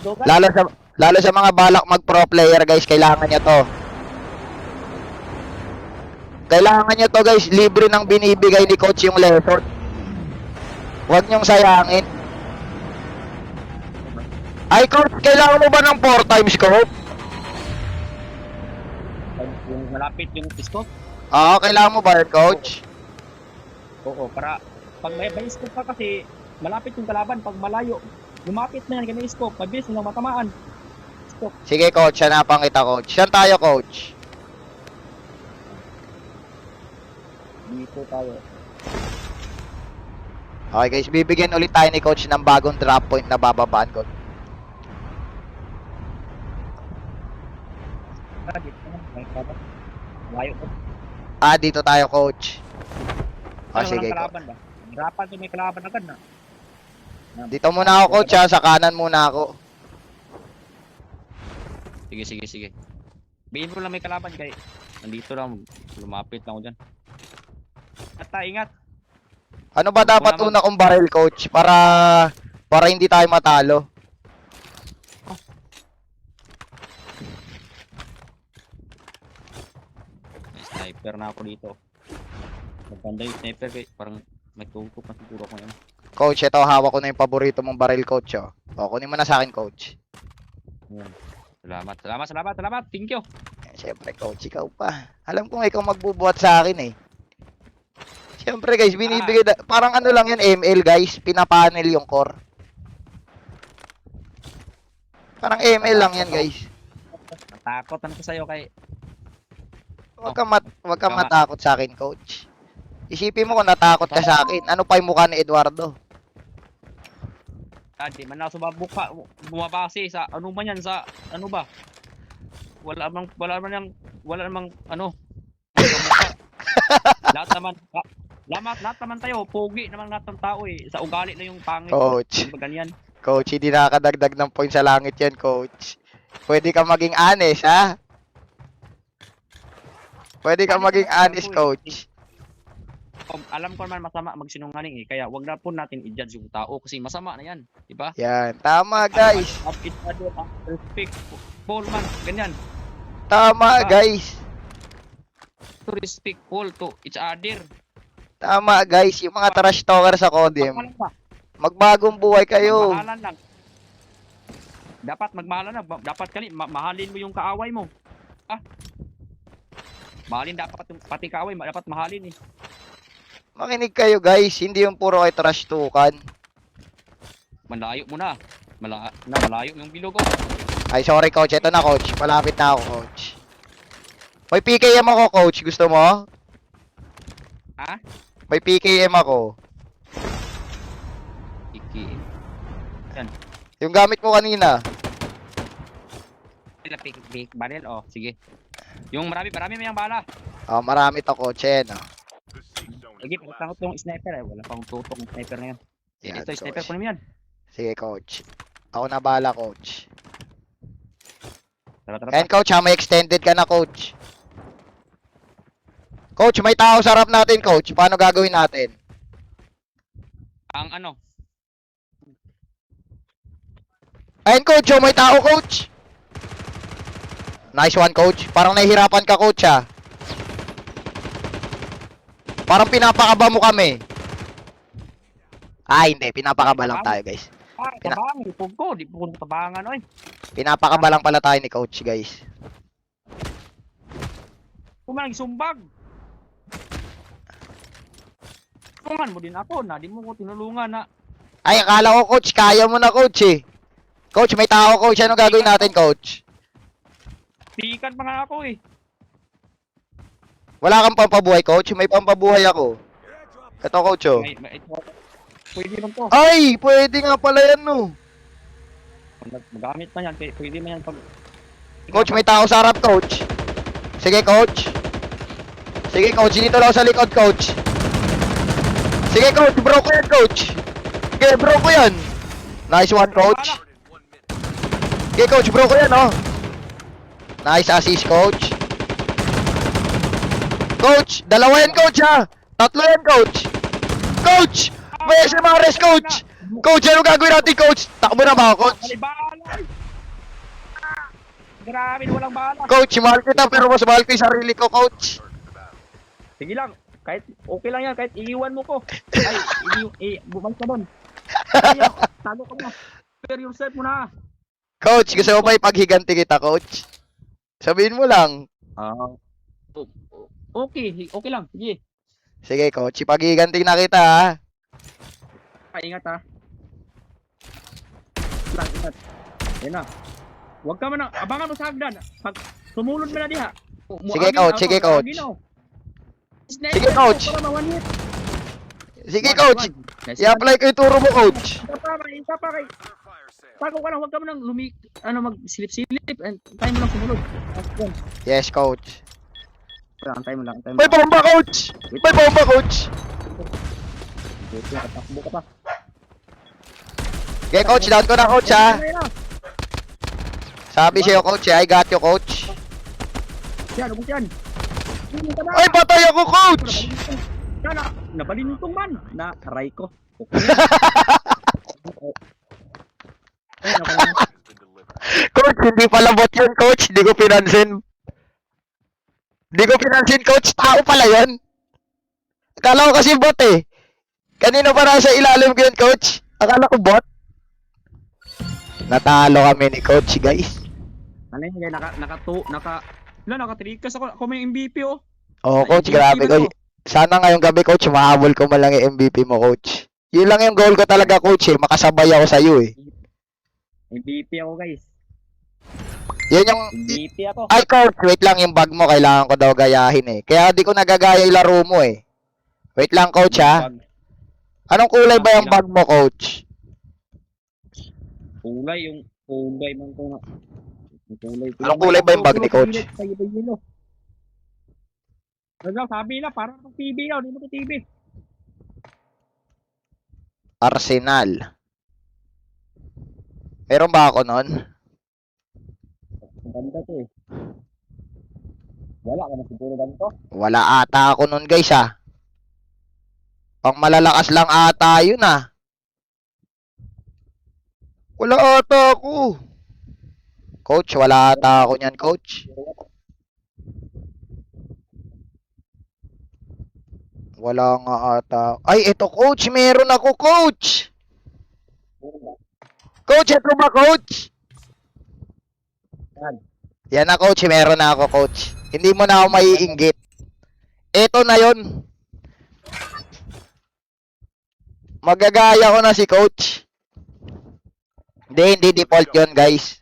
Dugan. Lalo sa mga balak mag-pro player, guys, kailangan niya to. Kailangan niya to, guys. Libre nang binibigay ni coach yung lesson. Huwag niyong sayangin. Ay, coach, kailangan mo ba ng 4 times scope? Yung malapit yung scope. Oo, kailangan mo ba yun, coach? Oo, para pag may scope pa kasi malapit yung kalaban. Pag malayo, lumapit na yan ganyan scope. Mabilis nilang matamaan. Scope. Sige, coach. Hanapan kita, coach. Saan tayo, coach? Dito tayo. Okay, guys. Bibigyan ulit tayo ni coach ng bagong drop point na bababaan, coach. Dito na. May kalaban. Malayo ko. Dito tayo, coach. Sige, coach. Kalaban ba? Hirapan to may kalaban agad na. Dito muna ako, coach, ha. Sa kanan muna ako. Sige. Bihin mo lang may kalaban kay. Nandito lang. Lumapit lang ako dyan. At ingat. Ano ba dapat una kong barrel, coach? Para hindi tayo matalo. May sniper na ako dito. Maganda yung sniper kay. Parang may tutok na siguro ako yan. Coach, ito, hawak ko na yung paborito mong barrel, coach, oh. O, kunin mo na sa akin, coach. Yan. Salamat. Thank you. Siyempre, coach, ikaw pa. Alam kong ikaw magbubuhat sa akin, eh. Siyempre, guys, binibigay parang ano lang yan, ML, guys. Pinapanel yung core. Parang ML lang yan, guys. Natakot na ko sa'yo kay. Huwag kang matakot sa akin, coach. Isipin mo kung natakot ka sa akin. Ano pa yung mukha ni Eduardo? Di man ako sumabuka. Bumabase sa ano man yan sa ano ba? Wala namang ano. lahat naman tayo, pogi naman lahat ng tao eh. Sa ugali na yung pangit. Coach. Ganyan. Coach, hindi nakakadagdag ng point sa langit yan, coach. Pwede ka maging honest, ha? Pwede ka maging honest, coach. Alam ko naman masama magsinungaling eh. Kaya wag na po natin i-judge yung tao kasi masama na yan. Diba? Yan. Tama, guys. Respectful man. Ganyan. Tama, guys. To respectful to each other. Tama, guys. Yung mga trash talker sa Codim. Magbagong buhay kayo. Magmahalan lang. Dapat magmahalan na. Dapat mahalin mo yung kaaway mo. Mahalin dapat pati kaaway. Dapat mahalin eh. Makinig kayo, guys. Hindi yung puro kay trash tukan. Malayo mo na. Malayo yung bilog ko. Ay, sorry, coach. Ito na, coach. Malapit na ako, coach. May PKM ako, coach. Gusto mo? Ha? May PKM ako. Yan. Yung gamit mo kanina. Pick barrel. Oh, sige. Yung marami may yung bala. Oh, marami to, coach. Yan, oh. Sige, pagkakot yung sniper eh. Wala pang tutok yung sniper na yan. Yan, Ito, sniper coach. ko naman yan. Sige, coach. Ako na bala, coach. Tara. And, coach, ha? May extended ka na, coach. Coach, may tao sa harap natin, coach. Paano gagawin natin? Ang ano? Ayun, coach. Oh, may tao, coach. Nice one, coach. Parang nahihirapan ka, coach, ha? Parang pinapakaba mo kami. Hindi. Pinapakaba lang tayo, guys. Tabang. Ipog ko. Di po kong tabangan, oy. Pinapakaba lang pala tayo ni coach, guys. Kumalang sumbag. Tulungan mo din ako na. Di mo ko tinulungan na. Ay, akala ko, coach. Kaya mo na, coach, eh. Coach, may tao, coach. Anong gagawin natin, coach? Tikan pa nga ako eh. Wala kang pampabuhay, coach. May pampabuhay ako. Ito, coach, oh. Pwede man to. Ay, pwede nga pala yan, no. Magamit man yan. Pwede man yan pag... Coach, may tao sa harap, coach. Sige, coach. Sige, coach. Dito lang sa likod, coach. Sige, coach. Bro ko yan, coach. Sige, bro ko yan. Nice one, coach. Sige, coach. Bro ko yan, oh. Nice assist, coach. Coach, dalawa yan, coach, ha. Tatlo yan, coach. Coach! May SMRS, coach! Coach, ano gagawin natin, coach? Takbo na ba ako, coach? May bala! Grabe, walang bala. Coach, mahal kita pero mas mahal ko yung sarili ko, coach. Sige lang, kahit okay lang yan, kahit iiwan mo ko. Ay, bumalik ka doon. Ay, tago ka mo. Clear yourself mo na. Coach, gusto mo ba ipaghiganti kita, coach? Sabihin mo lang. Okay lang, sige. Sige, coach, ipaghiganti na kita, ha? Ingat ha. Lang, ingat. Yan na. Huwag ka man na, abangan mo sa hagdan. Pag sumulod mo na diha. Sige, coach, sige, coach. Sige, coach. Sige, coach. I-apply ko yung turo mo, coach. Isa pa kay. Tago ka lang, huwag ka man nang mag-silip-silip. Tayo mo lang sumunod. Yes, coach. Antay mo lang, antay mo May lang. bomba, coach! May bomba, coach! Takbo ka pa. Okay, coach, down ko na, coach, ha? Sabi sa'yo, coach, I got you, coach. Yan, ubos yan. Ay, patay ako, coach! Sana, nabalintong man. Na, aray ko. Coach, hindi pala bot yun, coach. Hindi ko pinansin. Hindi ko pinansin, coach. Tao pala yun. Akala ko kasi bot eh. Kanina pa nasa ilalim ko yun, coach. Akala ko bot. Natalo kami ni coach, guys. Ano yun, naka-trikas ako may MVP oh. Oo, coach, MVP grabe, ba coach. Sana ngayong gabi, coach, mahabol ko man lang yung MVP mo, coach. Yun lang yung goal ko talaga, coach, eh. Makasabay ako sa'yo, eh. MVP ako guys. Yan yung... MVP ako. Ay, coach, wait lang, yung bag mo, kailangan ko daw gayahin, eh. Kaya di ko nagagaya yung laro mo, eh. Wait lang, coach, ha? Anong kulay ba yung bag mo, coach? Kulay man ko na. Anong kulay ba yung bag ni coach? Sabi na, parang TV daw, di mo to TV. Arsenal. Meron ba ako nun? Ang ganda to eh. Wala ka na siguro ganito. Wala ata ako nun, guys, ha? Pang malalakas lang ata yun, ah. Wala ata ako. Coach, wala ata ako niyan, coach. Wala nga ata. Ay, eto, coach. Meron ako, coach. Coach, eto ba, coach? Yan. Yan na, coach. Meron na ako, coach. Hindi mo na ako maiinggit. Eto na yon. Magagaya ko na si coach. Hindi default yon, guys.